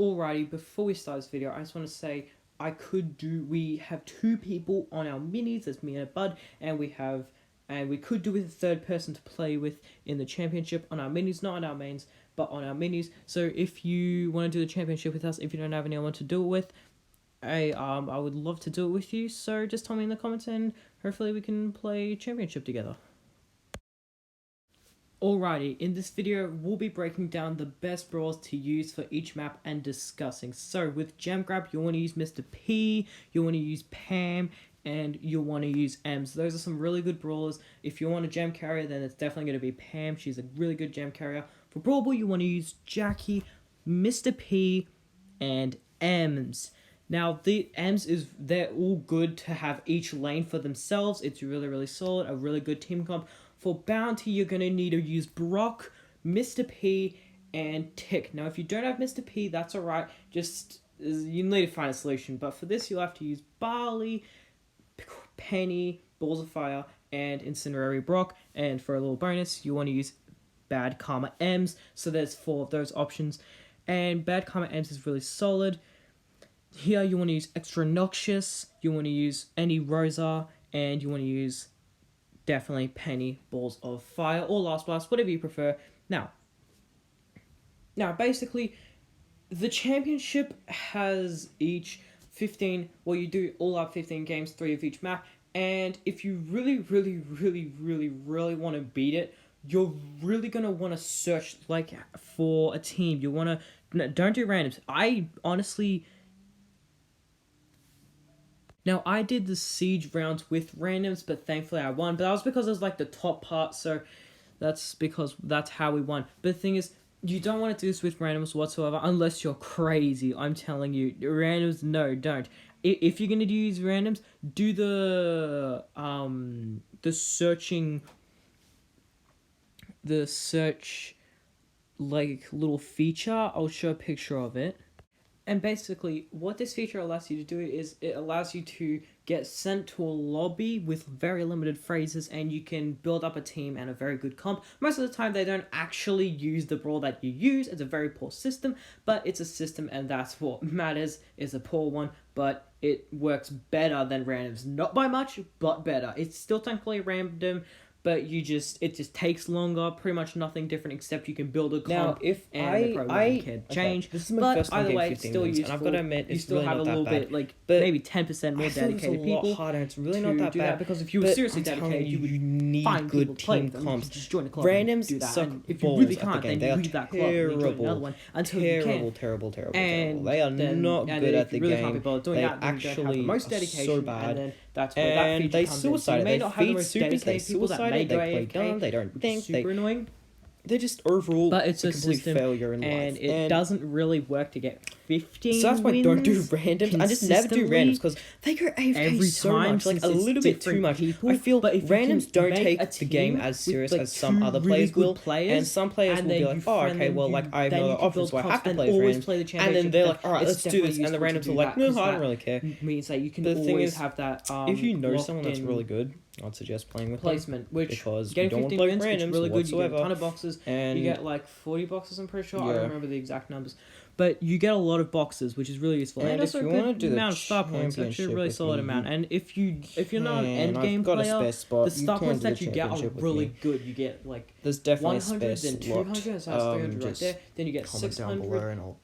Alrighty, before we start this video, I just want to say we have two people on our minis. There's me and a bud, and we could do with a third person to play with in the championship on our minis, not on our mains, but on our minis. So if you want to do the championship with us, if you don't have anyone to do it with, I would love to do it with you. So just tell me in the comments, and hopefully we can play championship together. Alrighty, in this video, we'll be breaking down the best brawls to use for each map and discussing. So, with Gem Grab, you'll want to use Mr. P, you'll want to use Pam, and you'll want to use Ems. Those are some really good brawlers. If you want a gem carrier, then it's definitely going to be Pam. She's a really good gem carrier. For Brawl Ball, you want to use Jackie, Mr. P, and Ems. Now, the Ems, they're all good to have each lane for themselves. It's really, really solid, a really good team comp. For Bounty, you're going to need to use Brock, Mr. P, and Tick. Now, if you don't have Mr. P, that's alright. You need to find a solution. But for this, you'll have to use Barley, Penny, Balls of Fire, and Incinerary Brock. And for a little bonus, you want to use Bad Karma Ems. So there's 4 of those options. And Bad Karma Ems is really solid. Here, you want to use Extra Noxious. You want to use any Rosa. And you want to use definitely Penny, Balls of Fire, or Last Blast, whatever you prefer. Now, basically, the championship has each 15, well, you do all up 15 games, 3 of each map, and if you really want to beat it, you're really going to want to search, for a team. You want to, don't do randoms. Now, I did the siege rounds with randoms, but thankfully I won. But that was because it was, the top part, so that's how we won. But the thing is, you don't want to do this with randoms whatsoever, unless you're crazy. I'm telling you, randoms, no, don't. If you're going to use randoms, do the search, little feature. I'll show a picture of it. And basically, what this feature allows you to do is it allows you to get sent to a lobby with very limited phrases, and you can build up a team and a very good comp. Most of the time, they don't actually use the brawl that you use. It's a very poor system, but it's a system, and that's what matters, is a poor one, but it works better than randoms. Not by much, but better. It's still technically random, but it just takes longer. Pretty much nothing different except you can build a comp. Now, if they probably can change. This is my first either game way, 15 it's still minutes, useful. And I've got to admit, you it's still really have not a little that bit, but maybe 10% more dedicated people. It's a lot harder. It's really not that bad. Because if you were seriously dedicated, you would need find good team them. comps. You just join a club. Randoms do that. suck And if you really can't, then you leave that club and you join another one until you can. Terrible. And they are not good at the game. They actually most dedication, so bad. And then that's where that feature they comes suicided. in. So you may not have the most dedicated people that may go play AFK, dumb. They don't think. super annoying. They're just overall but it's a complete system, failure in life. And it doesn't really work to get 15 So that's why I don't do randoms. I just never do randoms because they go AFK every so time, much, a little bit too much. I feel randoms don't take the game as serious as some other players will, and some players will be like, oh, okay, well, I have no options, so I have to play randoms, and then they're like, all right, let's do this, and the randoms are like, no, I don't really care. Means that you can always have that. If you know someone that's really good, I'd suggest playing with placement, them, which because you don't want to play randoms really good. whatsoever. You get a ton of boxes, and you get 40 boxes. I'm pretty sure. Yeah. I don't remember the exact numbers, but you get a lot of boxes, which is really useful. And also if you a want good to do amount the of star points, actually a really solid amount. And if you're not an end game player, the star points that you get are really good. You get there's definitely 100, then 200, so that's 300 right there. Then you get comment 600. down below and I'll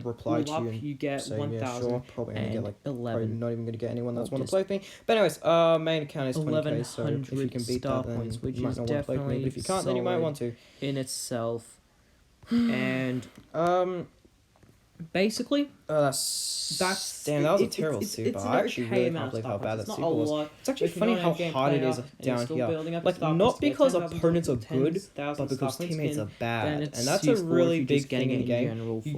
reply to you. You get 1,000. Sure, probably gonna get 11. Probably not even gonna get anyone that's want to play with me. But anyways, main account is 20k, so if you can beat that, then points, which you might is not want to play with me. But if you can't, then you might want to. In itself, and basically, that's damn. That was a terrible super. I actually really can't believe how bad that super was. It's actually funny how hard it is down here. Not because opponents are good, but because teammates are bad, and that's a really big thing in the game. You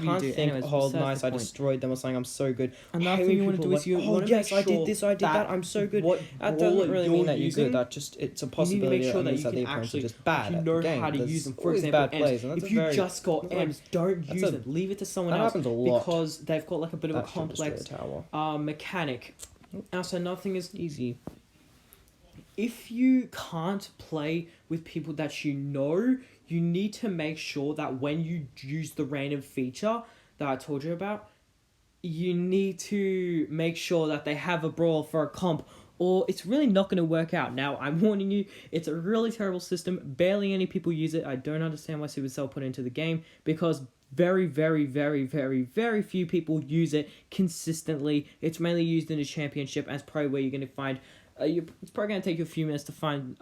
can't think, oh nice, I destroyed them or something. I'm so good. Another thing you want to do is oh yes, I did this, I did that. I'm so good. That doesn't really mean that you're good. That just it's a possibility that means that the opponents are just bad at the game. For example, if you just got M's, don't use them. Leave it to someone else. Happens a lot. Because they've got a bit of a complex mechanic. Also, another thing is easy. If you can't play with people that you know, you need to make sure that when you use the random feature that I told you about, you need to make sure that they have a brawl for a comp, or it's really not going to work out. Now, I'm warning you, it's a really terrible system. Barely any people use it. I don't understand why Supercell put it into the game, because very, very, very, very, very few people use it consistently. It's mainly used in a championship, and it's probably where you're going to find... it's probably going to take you a few minutes to find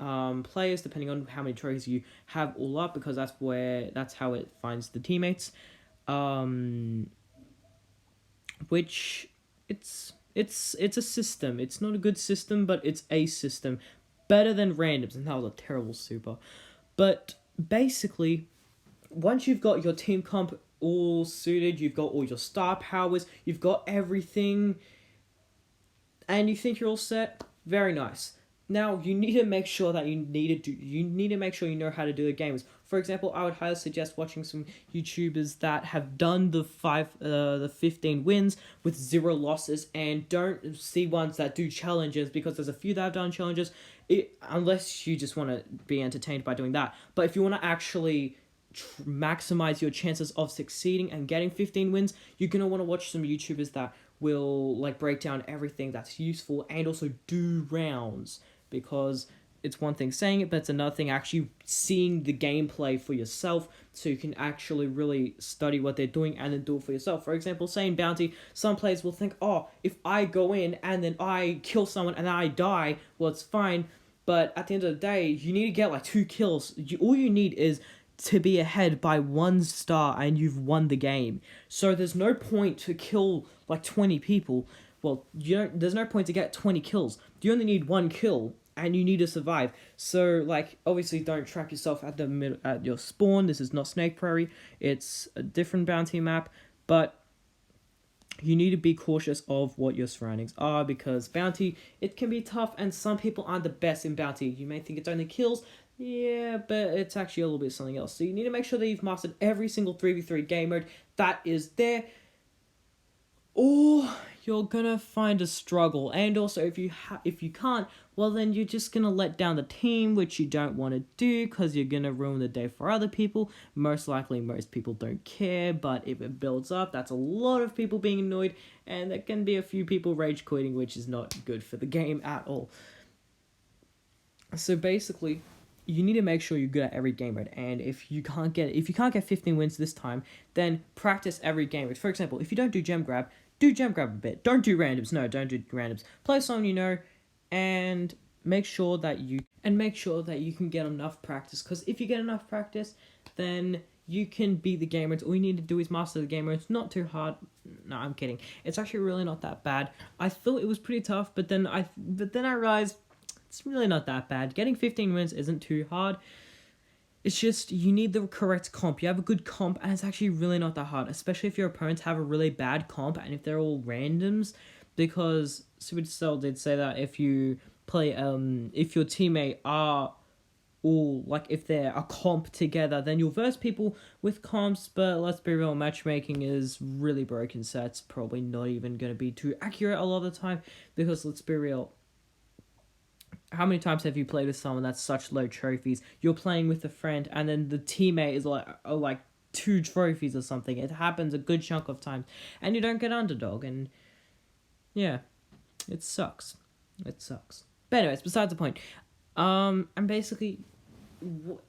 players, depending on how many trophies you have all up, because that's how it finds the teammates. Which it's a system. It's not a good system, but it's a system. Better than randoms, and that was a terrible super. But basically, once you've got your team comp all suited, you've got all your star powers, you've got everything, and you think you're all set, very nice. Now, you need to make sure that you need to make sure you know how to do the games. For example, I would highly suggest watching some YouTubers that have done the 15 wins with 0 losses, and don't see ones that do challenges, because there's a few that have done challenges, unless you just want to be entertained by doing that. But if you want to actually maximize your chances of succeeding and getting 15 wins, you're going to want to watch some YouTubers that will like break down everything that's useful, and also do rounds, because it's one thing saying it, but it's another thing actually seeing the gameplay for yourself, so you can actually really study what they're doing and then do it for yourself. For example, saying Bounty, some players will think, oh, if I go in and then I kill someone and then I die, well, it's fine, but at the end of the day, you need to get like 2 kills. All you need is to be ahead by 1 star and you've won the game. So there's no point to kill like 20 people. Well, there's no point to get 20 kills. You only need 1 kill, and you need to survive. So, like, obviously don't trap yourself at at your spawn. This is not Snake Prairie. It's a different bounty map, but you need to be cautious of what your surroundings are, because bounty, it can be tough, and some people aren't the best in bounty. You may think it's only kills, yeah, but it's actually a little bit something else. So you need to make sure that you've mastered every single 3v3 game mode that is there, or you're gonna find a struggle. And also, if you can't, well, then you're just gonna let down the team, which you don't want to do, because you're gonna ruin the day for other people. Most likely, most people don't care, but if it builds up, that's a lot of people being annoyed, and there can be a few people rage quitting, which is not good for the game at all. So basically, you need to make sure you're good at every game mode, and if you can't get 15 wins this time, then practice every game mode. For example, if you don't do gem grab, do gem grab a bit. Don't do randoms. No, don't do randoms. Play someone you know, and make sure that you can get enough practice. Because if you get enough practice, then you can beat the game modes. All you need to do is master the game modes. Not too hard. No, I'm kidding. It's actually really not that bad. I thought it was pretty tough, but then I realized it's really not that bad. Getting 15 wins isn't too hard. It's just, you need the correct comp. You have a good comp, and it's actually really not that hard, especially if your opponents have a really bad comp, and if they're all randoms, because Supercell did say that if you play, if your teammate are all, like, if they're a comp together, then you'll verse people with comps, but let's be real, matchmaking is really broken, so that's probably not even going to be too accurate a lot of the time, because let's be real, how many times have you played with someone that's such low trophies? You're playing with a friend, and then the teammate is like 2 trophies or something. It happens a good chunk of times, and you don't get underdog, and yeah, it sucks. It sucks. But anyways, besides the point. And basically,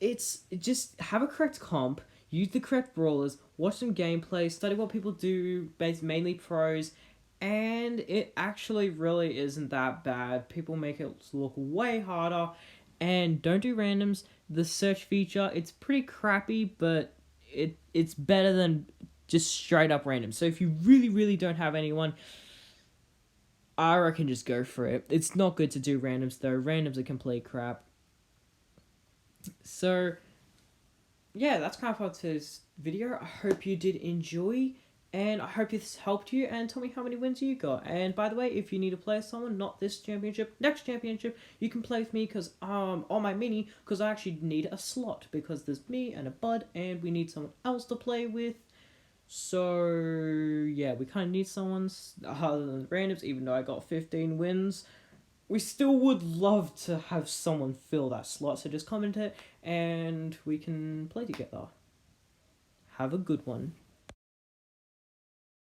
it's just have a correct comp, use the correct brawlers, watch some gameplay, study what people do, mainly pros. And it actually really isn't that bad. People make it look way harder. And don't do randoms. The search feature, it's pretty crappy, but it's better than just straight up random. So if you really, really don't have anyone, I reckon just go for it. It's not good to do randoms, though. Randoms are complete crap. So, yeah, that's kind of all today's video. I hope you did enjoy. And I hope this helped you, and tell me how many wins you got. And by the way, if you need to play someone, not this championship, next championship, you can play with me, because on my mini, because I actually need a slot, because there's me and a bud, and we need someone else to play with. So yeah, we kind of need someone other than randoms, even though I got 15 wins, we still would love to have someone fill that slot. So just comment it and we can play together. Have a good one.